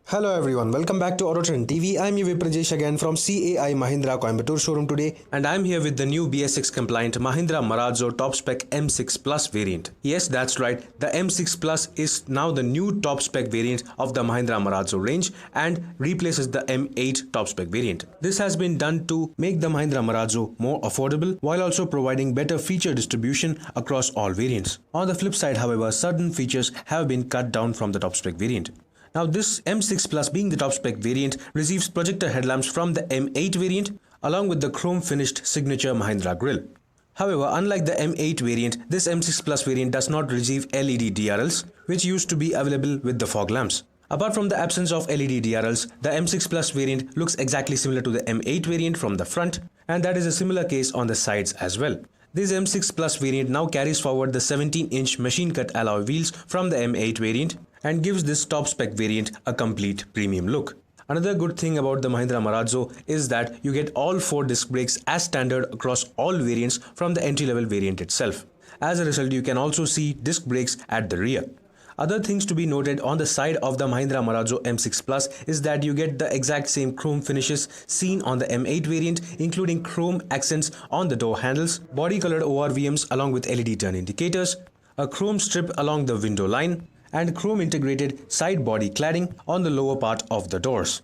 Hello everyone, welcome back to AutoTrendTV. I'm VIPRAAJESHNG again from CAIMAHINDRA Coimbatore showroom today, and I'm here with the new BS6 compliant Mahindra Marazzo top spec M6 Plus variant. Yes, that's right, the M6 Plus is now the new top spec variant of the Mahindra Marazzo range and replaces the M8 top spec variant. This has been done to make the Mahindra Marazzo more affordable while also providing better feature distribution across all variants. On the flip side, however, certain features have been cut down from the top spec variant. Now this M6 Plus, being the top spec variant, receives projector headlamps from the M8 variant along with the chrome finished signature Mahindra grille. However, unlike the M8 variant, this M6 Plus variant does not receive LED DRLs, which used to be available with the fog lamps. Apart from the absence of LED DRLs, the M6 Plus variant looks exactly similar to the M8 variant from the front, and that is a similar case on the sides as well. This M6 Plus variant now carries forward the 17-inch machine-cut alloy wheels from the M8 variant and gives this top spec variant a complete premium look. Another good thing about the Mahindra Marazzo is that you get all 4 disc brakes as standard across all variants from the entry-level variant itself. As a result, you can also see disc brakes at the rear. Other things to be noted on the side of the Mahindra Marazzo M6 Plus is that you get the exact same chrome finishes seen on the M8 variant, including chrome accents on the door handles, body-colored ORVMs along with LED turn indicators, a chrome strip along the window line, and chrome integrated side body cladding on the lower part of the doors.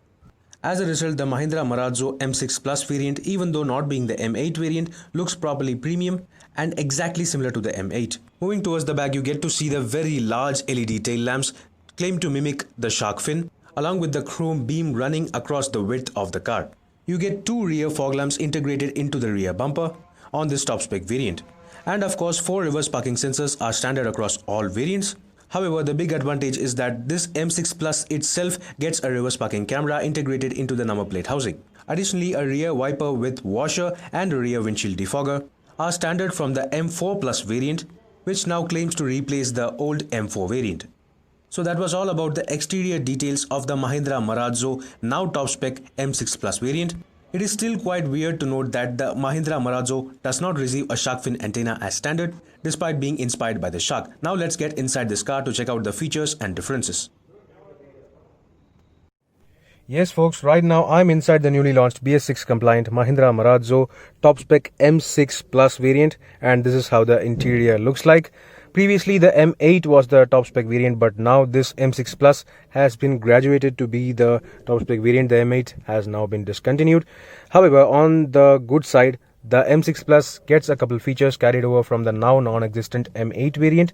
As a result, the Mahindra Marazzo M6 Plus variant, even though not being the M8 variant, looks properly premium and exactly similar to the M8. Moving towards the back, you get to see the very large LED tail lamps claimed to mimic the shark fin, along with the chrome beam running across the width of the car. You get 2 rear fog lamps integrated into the rear bumper on this top spec variant. And of course, 4 reverse parking sensors are standard across all variants. However, the big advantage is that this M6 Plus itself gets a reverse parking camera integrated into the number plate housing. Additionally, a rear wiper with washer and a rear windshield defogger are standard from the M4 Plus variant, which now claims to replace the old M4 variant. So that was all about the exterior details of the Mahindra Marazzo now top spec M6 Plus variant. It is still quite weird to note that the Mahindra Marazzo does not receive a shark fin antenna as standard, despite being inspired by the shark. Now let's get inside this car to check out the features and differences. Yes folks, right now I'm inside the newly launched BS6 compliant Mahindra Marazzo top spec M6 Plus variant, and this is how the interior looks like. Previously the M8 was the top spec variant, but now this M6 Plus has been graduated to be the top spec variant. The M8 has now been discontinued. However, on the good side, the M6 Plus gets a couple features carried over from the now non-existent M8 variant.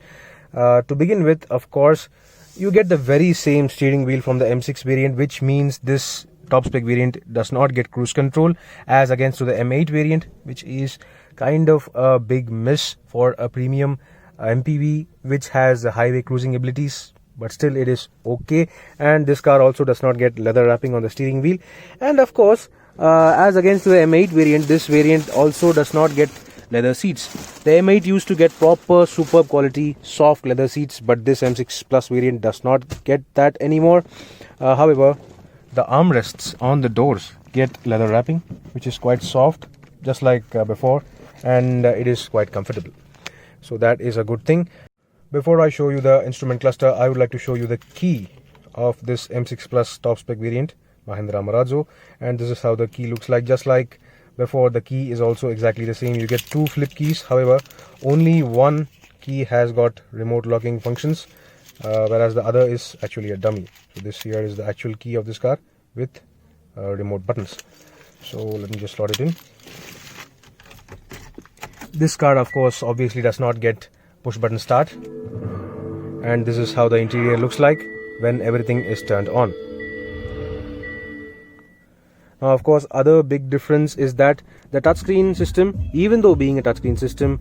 To begin with, of course, you get the very same steering wheel from the M6 variant, which means this top spec variant does not get cruise control as against to the M8 variant, which is kind of a big miss for a premium MPV which has highway cruising abilities, but still it is okay. And this car also does not get leather wrapping on the steering wheel. And of course, as against the M8 variant, this variant also does not get leather seats. The M8 used to get proper superb quality soft leather seats, but this M6 Plus variant does not get that anymore. However, the armrests on the doors get leather wrapping, which is quite soft, just like before, and it is quite comfortable. So that is a good thing. Before I show you the instrument cluster, I would like to show you the key of this M6 Plus top spec variant Mahindra Marazzo, and this is how the key looks like. Just like before, the key is also exactly the same. You get 2 flip keys. However, only one key has got remote locking functions, whereas the other is actually a dummy. So this here is the actual key of this car with remote buttons. So let me just slot it in. This car, of course, obviously does not get push button start, and this is how the interior looks like when everything is turned on. Now, of course, other big difference is that the touchscreen system, even though being a touchscreen system,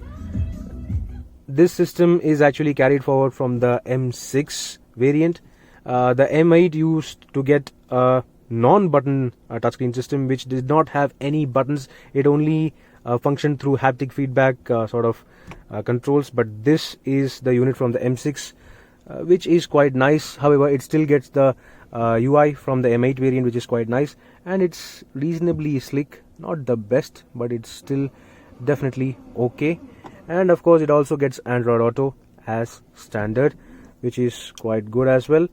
this system is actually carried forward from the M6 variant. The M8 used to get a non-button touchscreen system which did not have any buttons. It only functioned through haptic feedback controls, but this is the unit from the M6, which is quite nice. However, it still gets the UI from the M8 variant, which is quite nice, and it's reasonably slick. Not the best, but it's still definitely okay. And of course, it also gets Android Auto as standard, which is quite good as well.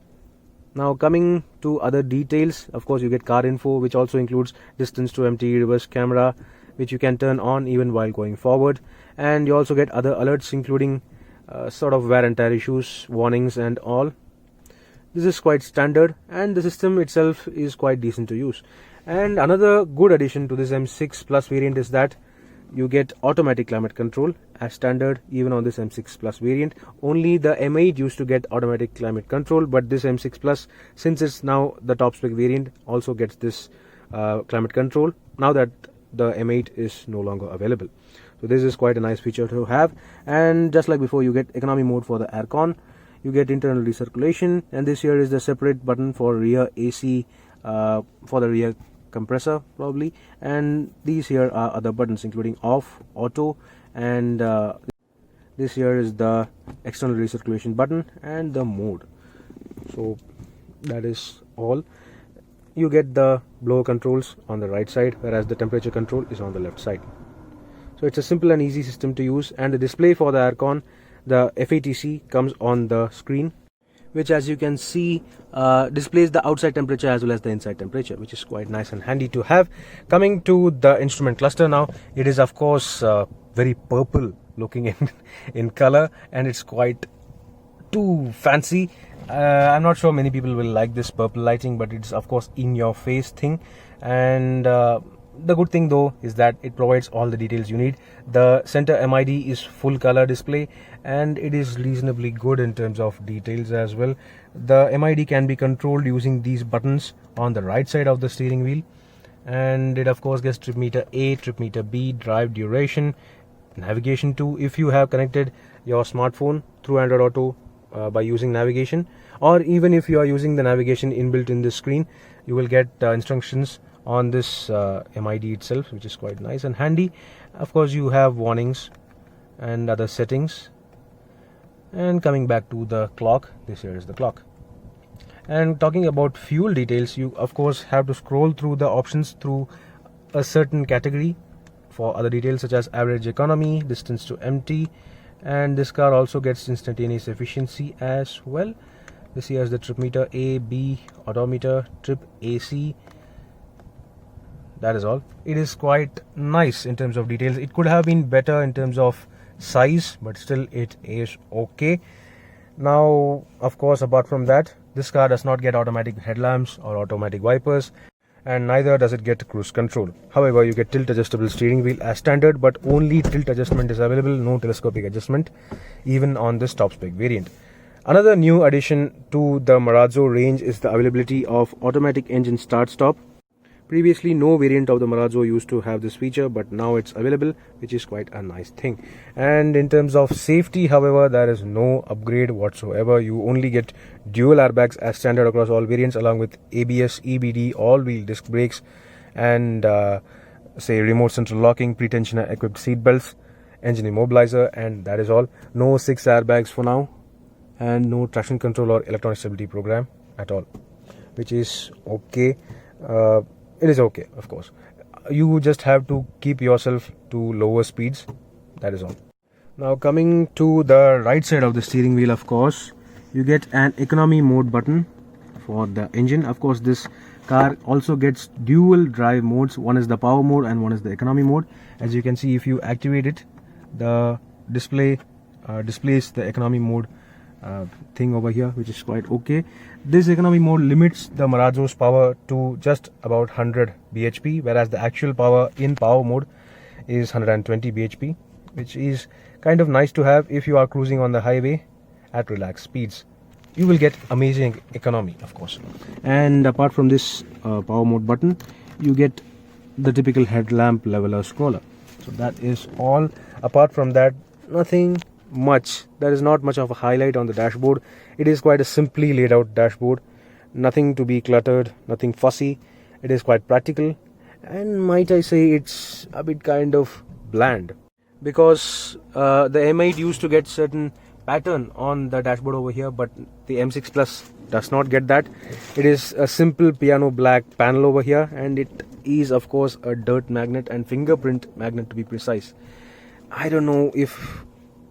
Now coming to other details, of course you get car info, which also includes distance to empty, reverse camera, which you can turn on even while going forward, and you also get other alerts including sort of wear and tear issues, warnings and all. This is quite standard, and the system itself is quite decent to use. And another good addition to this M6 Plus variant is that you get automatic climate control as standard even on this M6 Plus variant. Only the M8 used to get automatic climate control, but this M6 Plus, since it's now the top spec variant, also gets this climate control now that the M8 is no longer available. So this is quite a nice feature to have. And just like before, you get economy mode for the aircon, you get internal recirculation, and this here is the separate button for rear AC, for the rear compressor probably, and these here are other buttons including off, auto, and this here is the external recirculation button and the mode. So that is all. You get the blower controls on the right side, whereas the temperature control is on the left side. So it's a simple and easy system to use, and the display for the aircon, the FATC, comes on the screen, which as you can see displays the outside temperature as well as the inside temperature, which is quite nice and handy to have. Coming to the instrument cluster now, it is of course very purple looking in color, and it's quite too fancy. I'm not sure many people will like this purple lighting, but it's of course in your face thing. And the good thing though is that it provides all the details you need. The center MID is full color display, and it is reasonably good in terms of details as well. The MID can be controlled using these buttons on the right side of the steering wheel, and it of course gets trip meter A, trip meter B, drive duration, navigation too if you have connected your smartphone through Android Auto by using navigation, or even if you are using the navigation inbuilt in this screen, you will get instructions on this MID itself, which is quite nice and handy. Of course you have warnings and other settings. And coming back to the clock, this here is the clock. And talking about fuel details, you of course have to scroll through the options through a certain category for other details such as average economy, distance to empty, and this car also gets instantaneous efficiency as well. This here is the trip meter A, B, odometer, trip, AC. That is all. It is quite nice in terms of details. It could have been better in terms of size, but still it is okay. Now of course, apart from that, this car does not get automatic headlamps or automatic wipers, and neither does it get cruise control. However, you get tilt adjustable steering wheel as standard, but only tilt adjustment is available, no telescopic adjustment even on this top spec variant. Another new addition to the Marazzo range is the availability of automatic engine start stop. Previously, no variant of the Marazzo used to have this feature, but now it's available, which is quite a nice thing. And in terms of safety, however, there is no upgrade whatsoever. You only get dual airbags as standard across all variants, along with ABS, EBD, all-wheel disc brakes, and say remote central locking, pre-tensioner equipped seat belts, engine immobilizer, and that is all. No 6 airbags for now, and no traction control or electronic stability program at all, which is okay. It is okay, of course. You just have to keep yourself to lower speeds. That is all. Now coming to the right side of the steering wheel, of course, you get an economy mode button for the engine. Of course, this car also gets dual drive modes. One is the power mode and one is the economy mode. As you can see, if you activate it, the display displays the economy mode thing over here, which is quite okay. This economy mode limits the Marazzo's power to just about 100 bhp, whereas the actual power in power mode is 120 bhp, which is kind of nice to have if you are cruising on the highway at relaxed speeds. You will get amazing economy, of course. And apart from this power mode button, you get the typical headlamp leveler scroller. So that is all. Apart from that, nothing much. There is not much of a highlight on the dashboard. It is quite a simply laid out dashboard, nothing to be cluttered, nothing fussy. It is quite practical, and might I say it's a bit kind of bland, because the M8 used to get certain pattern on the dashboard over here, but the M6 Plus does not get that. It is a simple piano black panel over here, and it is of course a dirt magnet and fingerprint magnet to be precise. I don't know if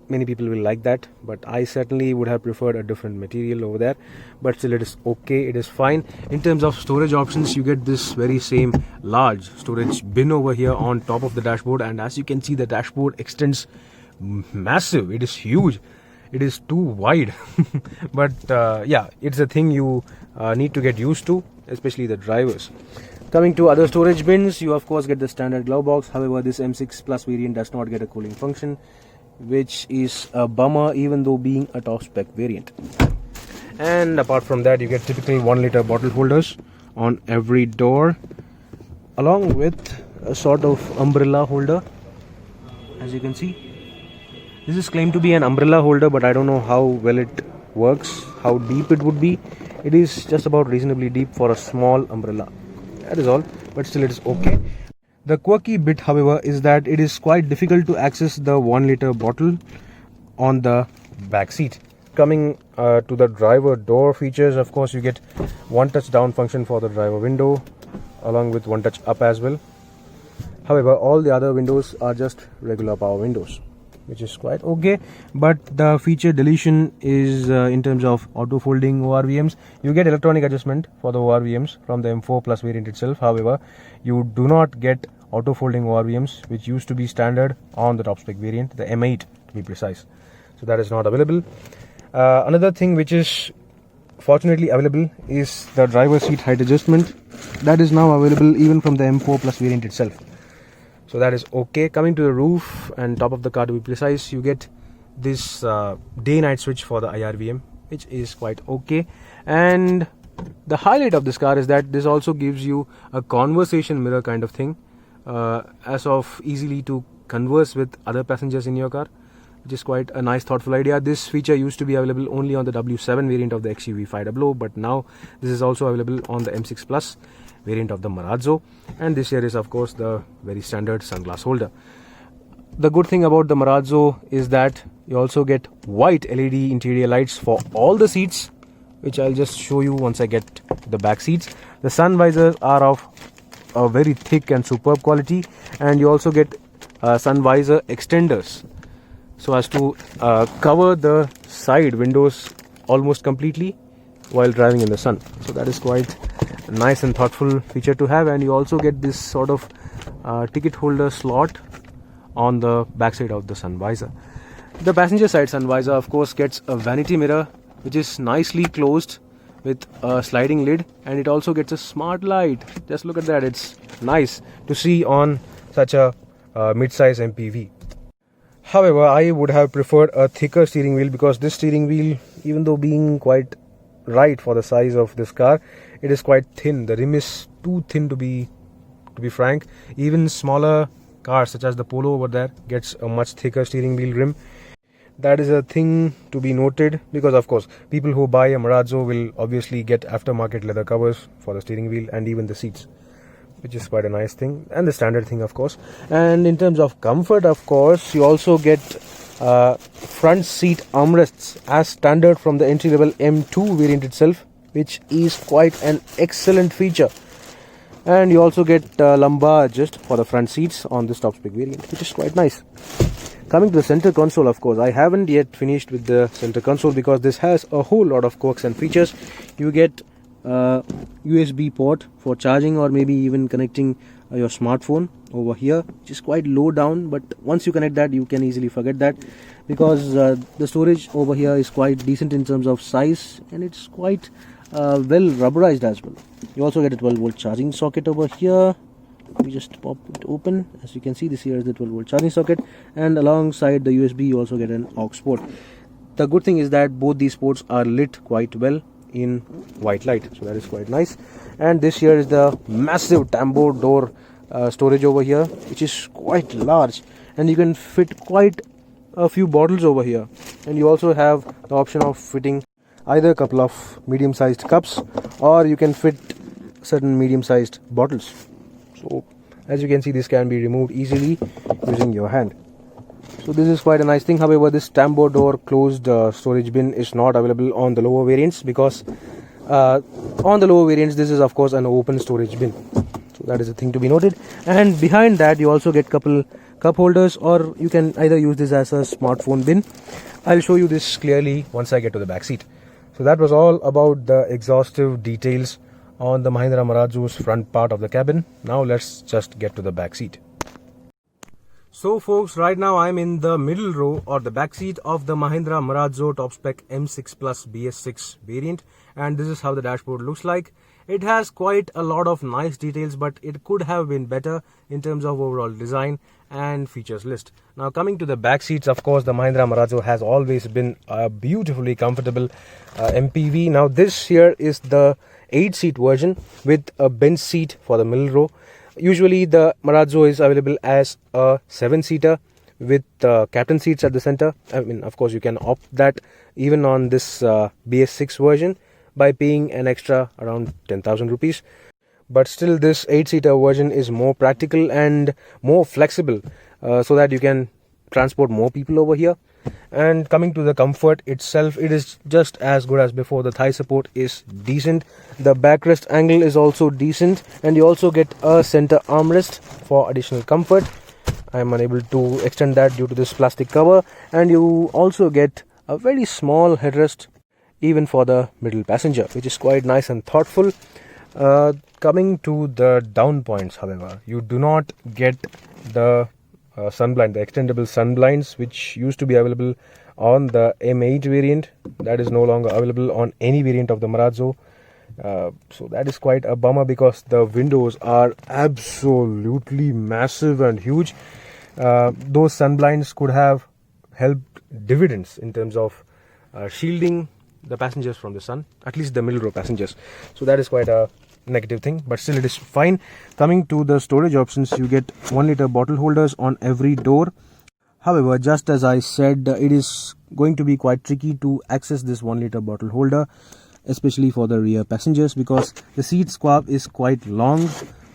many people will like that, but I certainly would have preferred a different material over there. But still, it is okay, it is fine. In terms of storage options, you get this very same large storage bin over here on top of the dashboard, and as you can see, the dashboard extends massive. It is huge, it is too wide. But yeah, it's a thing you need to get used to, especially the drivers. Coming to other storage bins, you of course get the standard glove box. However, this M6 Plus variant does not get a cooling function, which is a bummer, even though being a top spec variant. And apart from that, you get typical 1 liter bottle holders on every door, along with a sort of umbrella holder. As you can see, this is claimed to be an umbrella holder, but I don't know how well it works, how deep it would be. It is just about reasonably deep for a small umbrella. That is all, but still it is okay. The quirky bit, however, is that it is quite difficult to access the 1 liter bottle on the back seat. Coming to the driver door features, of course, you get one touch down function for the driver window, along with one touch up as well. However, all the other windows are just regular power windows, which is quite okay. But the feature deletion is in terms of auto folding ORVMs. You get electronic adjustment for the ORVMs from the M4 Plus variant itself. However, you do not get auto folding ORVMs, which used to be standard on the top spec variant, the M8 to be precise. So that is not available. Another thing which is fortunately available is the driver seat height adjustment. That is now available even from the M4 Plus variant itself. So that is okay. Coming to the roof and top of the car to be precise, you get this day-night switch for the IRVM, which is quite okay. And the highlight of this car is that this also gives you a conversation mirror kind of thing, as of easily to converse with other passengers in your car, which is quite a nice thoughtful idea. This feature used to be available only on the W7 variant of the XUV 500, but now this is also available on the M6 Plus variant of the Marazzo, and this here is of course the very standard sunglass holder. The good thing about the Marazzo is that you also get white LED interior lights for all the seats, which I'll just show you once I get the back seats. The sun visors are of a very thick and superb quality, and you also get sun visor extenders so as to cover the side windows almost completely while driving in the sun. So that is quite a nice and thoughtful feature to have. And you also get this sort of ticket holder slot on the backside of the sun visor. The passenger side sun visor of course gets a vanity mirror, which is nicely closed with a sliding lid, and it also gets a smart light. Just look at that, it's nice to see on such a mid-size MPV. However, I would have preferred a thicker steering wheel, because this steering wheel, even though being quite right for the size of this car, it is quite thin. The rim is too thin to be frank. Even smaller cars such as the Polo over there gets a much thicker steering wheel rim. That is a thing to be noted, because of course people who buy a Marazzo will obviously get aftermarket leather covers for the steering wheel and even the seats, which is quite a nice thing and the standard thing of course. And in terms of comfort, of course, you also get front seat armrests as standard from the entry level M2 variant itself, which is quite an excellent feature. And you also get lumbar adjust for the front seats on this top spec variant, which is quite nice. Coming to the center console, of course, I haven't yet finished with the center console because this has a whole lot of quirks and features. You get USB port for charging or maybe even connecting your smartphone over here, which is quite low down, but once you connect that, you can easily forget that, because the storage over here is quite decent in terms of size, and it's quite well rubberized as well. You also get a 12-volt charging socket over here. We just pop it open. As you can see, this here is the 12-volt charging socket, and alongside the USB you also get an aux port. The good thing is that both these ports are lit quite well in white light, so that is quite nice. And this here is the massive tambour door storage over here, which is quite large, and you can fit quite a few bottles over here. And you also have the option of fitting either a couple of medium-sized cups, or you can fit certain medium-sized bottles. So as you can see, this can be removed easily using your hand. So this is quite a nice thing. However, this tambour door closed storage bin is not available on the lower variants, because on the lower variants this is of course an open storage bin. So that is a thing to be noted. And behind that you also get couple cup holders, or you can either use this as a smartphone bin. I'll show you this clearly once I get to the back seat. So that was all about the exhaustive details on the Mahindra Marazzo's front part of the cabin. Now let's just get to the back seat. So folks, right now I'm in the middle row or the back seat of the Mahindra Marazzo top spec M6 Plus BS6 variant, and this is how the dashboard looks like. It has quite a lot of nice details, but it could have been better in terms of overall design and features list. Now coming to the back seats, of course the Mahindra Marazzo has always been a beautifully comfortable MPV. Now this here is the 8-seat version with a bench seat for the middle row. Usually the Marazzo is available as a 7-seater with captain seats at the center. I mean, of course you can opt that even on this BS6 version by paying an extra around 10,000 rupees. But still this 8-seater version is more practical and more flexible so that you can transport more people over here. And coming to the comfort itself, it is just as good as before. The thigh support is decent, the backrest angle is also decent, and you also get a center armrest for additional comfort. I am unable to extend that due to this plastic cover, and you also get a very small headrest even for the middle passenger, which is quite nice and thoughtful. Coming to the down points, however, you do not get the sunblind, the extendable sunblinds, which used to be available on the M8 variant. That is no longer available on any variant of the Marazzo. So that is quite a bummer because the windows are absolutely massive and huge. Those sunblinds could have helped dividends in terms of shielding the passengers from the sun, at least the middle row passengers. So that is quite a negative thing, but still it is fine. Coming to the storage options, you get 1-liter bottle holders on every door. However, just as I said, it is going to be quite tricky to access this 1-liter bottle holder, especially for the rear passengers, because the seat squab is quite long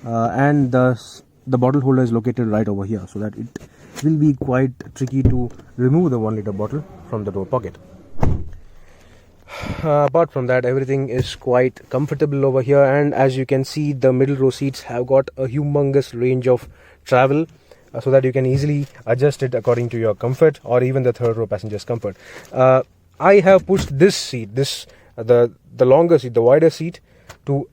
and the bottle holder is located right over here, so that it will be quite tricky to remove the 1-liter bottle from the door pocket. Apart from that, everything is quite comfortable over here, and as you can see, the middle row seats have got a humongous range of travel so that you can easily adjust it according to your comfort, or even the third row passengers comfort. I have pushed this seat, the longer seat, the wider seat, to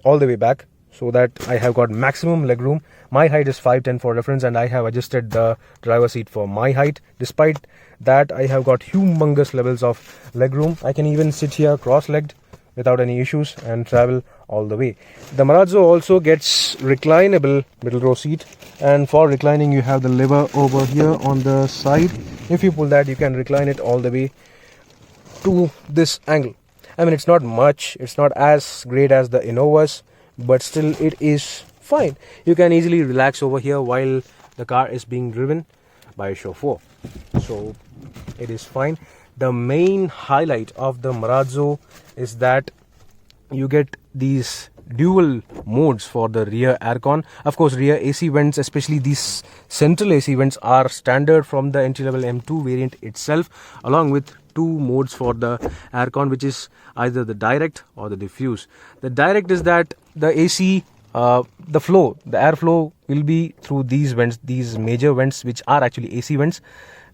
all the way back so that I have got maximum legroom. My height is 5'10" for reference, and I have adjusted the driver seat for my height. Despite that, I have got humongous levels of legroom. I can even sit here cross-legged without any issues and travel all the way. The Marazzo also gets reclinable middle row seat, and for reclining you have the lever over here on the side. If you pull that, you can recline it all the way to this angle. I mean, it's not much, it's not as great as the Innovas, but still it is fine. You can easily relax over here while the car is being driven by a chauffeur, so it is fine. The main highlight of the Marazzo is that you get these dual modes for the rear aircon. Of course, rear AC vents, especially these central AC vents, are standard from the entry-level M2 variant itself, along with 2 modes for the aircon, which is either the direct or the diffuse. The direct is that the AC, the airflow will be through these vents, these major vents, which are actually AC vents,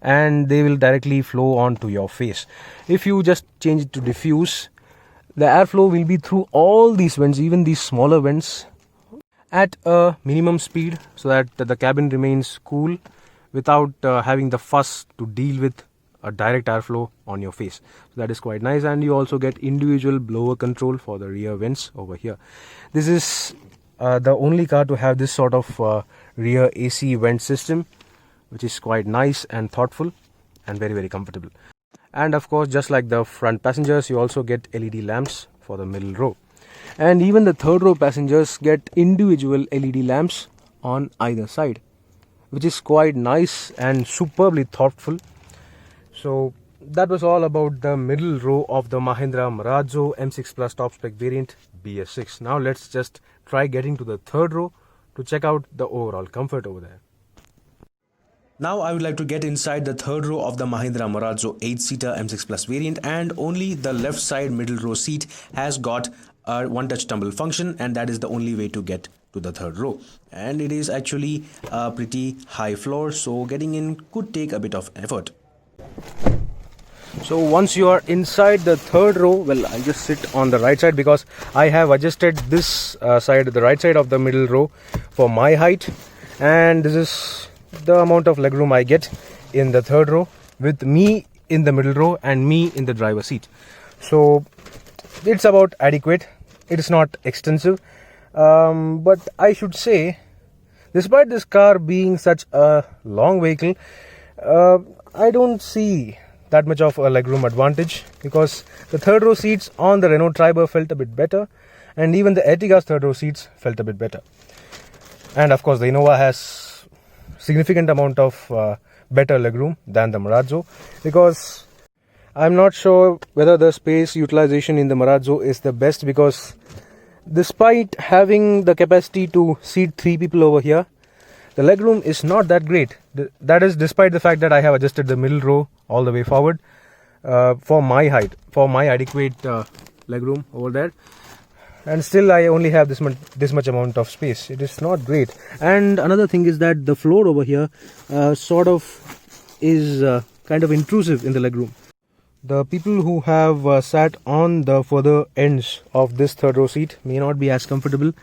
and they will directly flow onto your face. If you just change it to diffuse, the airflow will be through all these vents, even these smaller vents, at a minimum speed, so that the cabin remains cool without having the fuss to deal with a direct airflow on your face. So that is quite nice, and you also get individual blower control for the rear vents over here. This is the only car to have this sort of rear AC vent system, which is quite nice and thoughtful and very, very comfortable. And of course, just like the front passengers, you also get LED lamps for the middle row, and even the third row passengers get individual LED lamps on either side, which is quite nice and superbly thoughtful. So that was all about the middle row of the Mahindra Marazzo M6 Plus top spec variant BS6. Now let's just try getting to the third row to check out the overall comfort over there. Now I would like to get inside the third row of the Mahindra Marazzo 8-seater M6 Plus variant, and only the left side middle row seat has got a one-touch tumble function, and that is the only way to get to the third row. And it is actually a pretty high floor, so getting in could take a bit of effort. So once you are inside the third row, well, I'll just sit on the right side because I have adjusted this side, the right side of the middle row, for my height, and this is the amount of legroom I get in the third row with me in the middle row and me in the driver's seat. So it's about adequate. It is not extensive, but I should say, despite this car being such a long vehicle, I don't see that much of a legroom advantage, because the third row seats on the Renault Triber felt a bit better, and even the Ertiga's third row seats felt a bit better. And of course the Innova has significant amount of better legroom than the Marazzo, because I'm not sure whether the space utilization in the Marazzo is the best, because despite having the capacity to seat 3 people over here, the legroom is not that great. That is despite the fact that I have adjusted the middle row all the way forward for my height, for my adequate legroom over there, and still I only have this much amount of space. It is not great. And another thing is that the floor over here sort of is kind of intrusive in the legroom. The people who have sat on the further ends of this third row seat may not be as comfortable,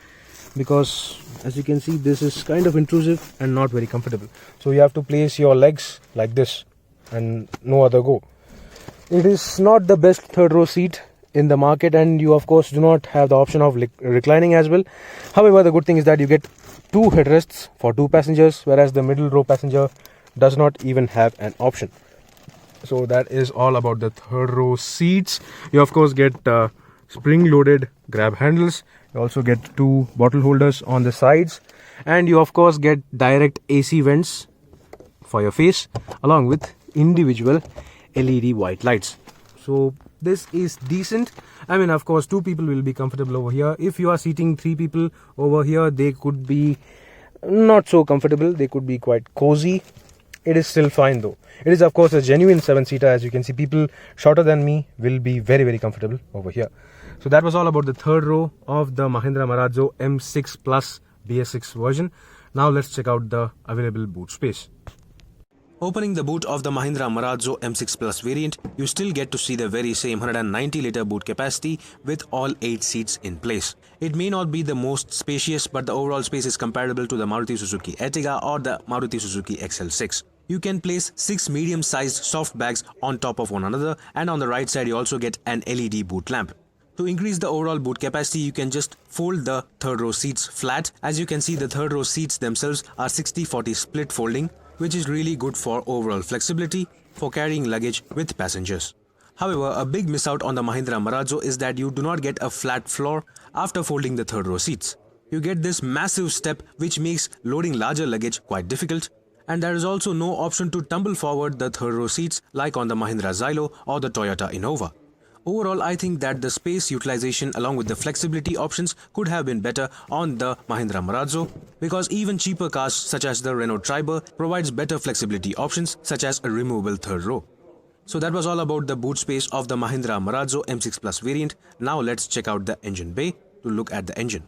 because as you can see, this is kind of intrusive and not very comfortable. So you have to place your legs like this and no other go. It is not the best third row seat in the market, and you of course do not have the option of reclining as well. However, the good thing is that you get 2 headrests for 2 passengers, whereas the middle row passenger does not even have an option. So that is all about the third row seats. You of course get spring loaded grab handles. You also get 2 bottle holders on the sides, and you of course get direct AC vents for your face, along with individual LED white lights. So this is decent. I mean, of course 2 people will be comfortable over here. If you are seating 3 people over here, they could be not so comfortable. They could be quite cozy. It is still fine though. It is of course a genuine 7-seater. As you can see, people shorter than me will be very, very comfortable over here. So that was all about the third row of the Mahindra Marazzo M6 Plus BS6 version. Now let's check out the available boot space. Opening the boot of the Mahindra Marazzo M6 Plus variant, you still get to see the very same 190-litre boot capacity with all 8 seats in place. It may not be the most spacious, but the overall space is comparable to the Maruti Suzuki Ertiga or the Maruti Suzuki XL6. You can place 6 medium-sized soft bags on top of one another, and on the right side you also get an LED boot lamp. To increase the overall boot capacity, you can just fold the third row seats flat. As you can see, the third row seats themselves are 60-40 split folding, which is really good for overall flexibility for carrying luggage with passengers. However, a big miss out on the Mahindra Marazzo is that you do not get a flat floor after folding the third row seats. You get this massive step, which makes loading larger luggage quite difficult, and there is also no option to tumble forward the third row seats like on the Mahindra Xylo or the Toyota Innova. Overall, I think that the space utilization along with the flexibility options could have been better on the Mahindra Marazzo, because even cheaper cars such as the Renault Triber provides better flexibility options such as a removable third row. So that was all about the boot space of the Mahindra Marazzo M6 Plus variant. Now let's check out the engine bay to look at the engine.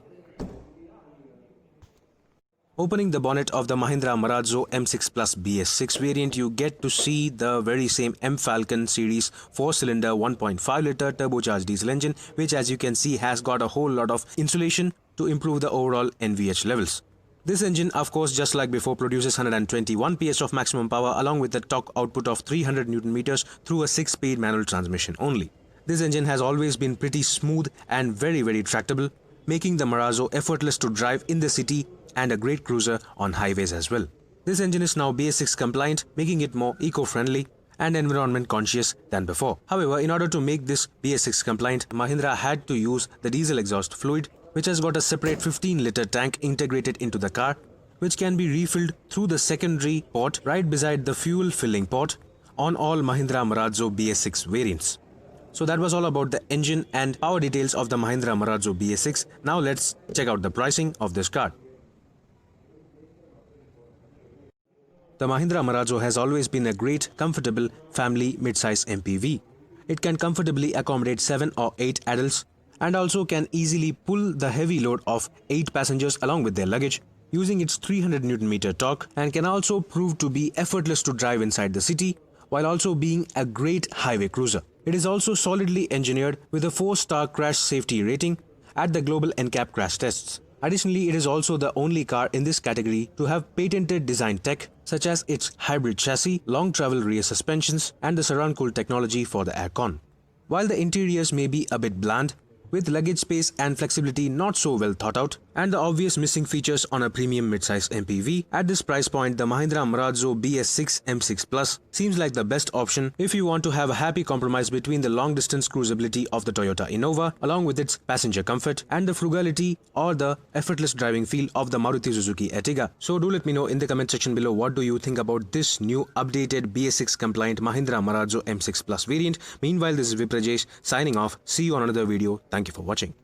Opening the bonnet of the Mahindra Marazzo M6 Plus BS6 variant, you get to see the very same M Falcon series 4-cylinder 1.5-litre turbocharged diesel engine, which as you can see has got a whole lot of insulation to improve the overall NVH levels. This engine, of course, just like before, produces 121 PS of maximum power along with the torque output of 300 Nm through a 6-speed manual transmission only. This engine has always been pretty smooth and very, very tractable, making the Marazzo effortless to drive in the city and a great cruiser on highways as well. This engine is now BS6 compliant, making it more eco-friendly and environment conscious than before. However, in order to make this BS6 compliant, Mahindra had to use the diesel exhaust fluid, which has got a separate 15-litre tank integrated into the car, which can be refilled through the secondary port right beside the fuel filling port on all Mahindra Marazzo BS6 variants. So that was all about the engine and power details of the Mahindra Marazzo BS6. Now let's check out the pricing of this car. The Mahindra Marazzo has always been a great, comfortable family mid-size MPV. It can comfortably accommodate 7 or 8 adults and also can easily pull the heavy load of 8 passengers along with their luggage using its 300 Nm torque, and can also prove to be effortless to drive inside the city while also being a great highway cruiser. It is also solidly engineered with a 4-star crash safety rating at the global NCAP crash tests. Additionally, it is also the only car in this category to have patented design tech such as its hybrid chassis, long travel rear suspensions, and the surround cool technology for the aircon. While the interiors may be a bit bland, with luggage space and flexibility not so well thought out, and the obvious missing features on a premium midsize MPV, at this price point the Mahindra Marazzo BS6 M6 Plus seems like the best option if you want to have a happy compromise between the long distance cruisability of the Toyota Innova along with its passenger comfort and the frugality or the effortless driving feel of the Maruti Suzuki Ertiga. So do let me know in the comment section below what do you think about this new updated BS6 compliant Mahindra Marazzo M6 Plus variant. Meanwhile, this is VIPRAAJESH signing off. See you on another video. Thank you for watching.